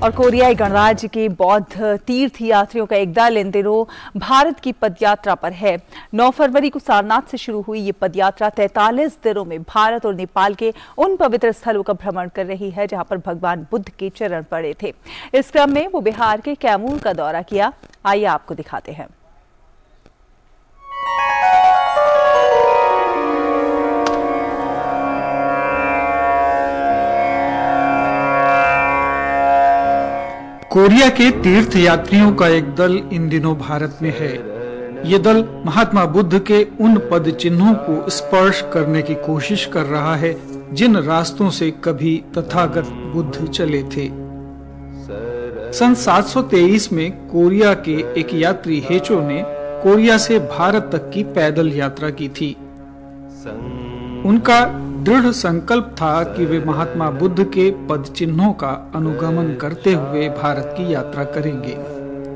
और कोरियाई गणराज्य के बौद्ध तीर्थ यात्रियों का एक दल इन दिनों भारत की पदयात्रा पर है। 9 फरवरी को सारनाथ से शुरू हुई ये पदयात्रा 43 दिनों में भारत और नेपाल के उन पवित्र स्थलों का भ्रमण कर रही है जहां पर भगवान बुद्ध के चरण पड़े थे। इस क्रम में वो बिहार के कैमूर का दौरा किया। आइए आपको दिखाते हैं। कोरिया के तीर्थ यात्रियों का एक दल इन दिनों भारत में है। ये दल महात्मा बुद्ध के उन पद चिन्हों को स्पर्श करने की कोशिश कर रहा है जिन रास्तों से कभी तथागत बुद्ध चले थे। सन 723 में कोरिया के एक यात्री हेचो ने कोरिया से भारत तक की पैदल यात्रा की थी। उनका दृढ़ संकल्प था कि वे महात्मा बुद्ध के पद चिन्हों का अनुगमन करते हुए भारत की यात्रा करेंगे।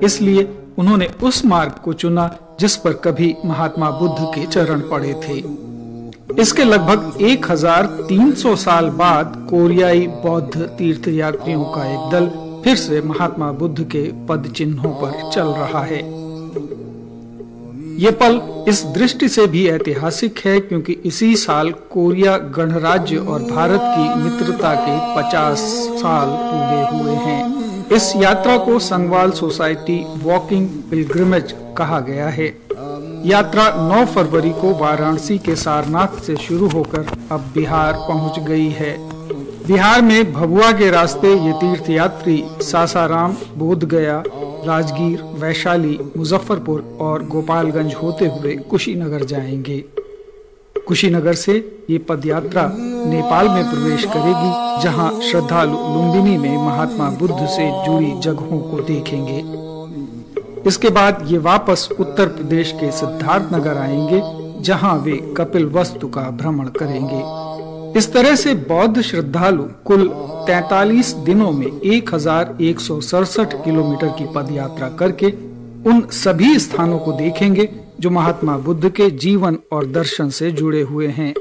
इसलिए उन्होंने उस मार्ग को चुना जिस पर कभी महात्मा बुद्ध के चरण पड़े थे। इसके लगभग 1300 साल बाद कोरियाई बौद्ध तीर्थ यात्रियों का एक दल फिर से महात्मा बुद्ध के पद चिन्हों पर चल रहा है। ये पल इस दृष्टि से भी ऐतिहासिक है क्योंकि इसी साल कोरिया गणराज्य और भारत की मित्रता के 50 साल पूरे हुए हैं। इस यात्रा को संगवाल सोसाइटी वॉकिंग पिलग्रिमेज कहा गया है। यात्रा 9 फरवरी को वाराणसी के सारनाथ से शुरू होकर अब बिहार पहुंच गई है। बिहार में भभुआ के रास्ते ये तीर्थ यात्री सासाराम, बोधगया, राजगीर, वैशाली, मुजफ्फरपुर और गोपालगंज होते हुए कुशीनगर जाएंगे। कुशीनगर से ये पदयात्रा नेपाल में प्रवेश करेगी जहां श्रद्धालु लुम्बिनी में महात्मा बुद्ध से जुड़ी जगहों को देखेंगे। इसके बाद ये वापस उत्तर प्रदेश के सिद्धार्थनगर आएंगे जहां वे कपिलवस्तु का भ्रमण करेंगे। इस तरह से बौद्ध श्रद्धालु कुल 43 दिनों में 1167 किलोमीटर की पदयात्रा करके उन सभी स्थानों को देखेंगे जो महात्मा बुद्ध के जीवन और दर्शन से जुड़े हुए हैं।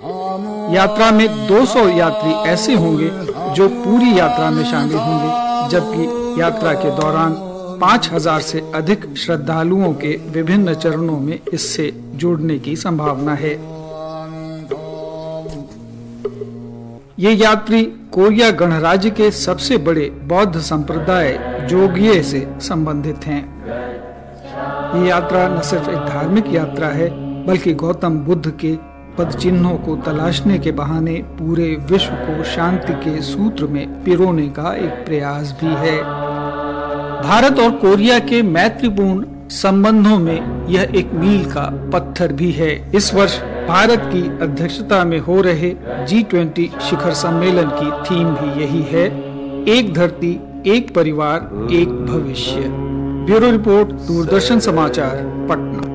यात्रा में 200 यात्री ऐसे होंगे जो पूरी यात्रा में शामिल होंगे, जबकि यात्रा के दौरान 5000 से अधिक श्रद्धालुओं के विभिन्न चरणों में इससे जुड़ने की संभावना है। ये यात्री कोरिया गणराज्य के सबसे बड़े बौद्ध संप्रदाय जोगये से संबंधित हैं। ये यात्रा न सिर्फ एक धार्मिक यात्रा है बल्कि गौतम बुद्ध के पद चिन्हों को तलाशने के बहाने पूरे विश्व को शांति के सूत्र में पिरोने का एक प्रयास भी है। भारत और कोरिया के मैत्रीपूर्ण संबंधों में यह एक मील का पत्थर भी है। इस वर्ष भारत की अध्यक्षता में हो रहे G20 शिखर सम्मेलन की थीम भी यही है, एक धरती, एक परिवार, एक भविष्य। ब्यूरो रिपोर्ट, दूरदर्शन समाचार, पटना।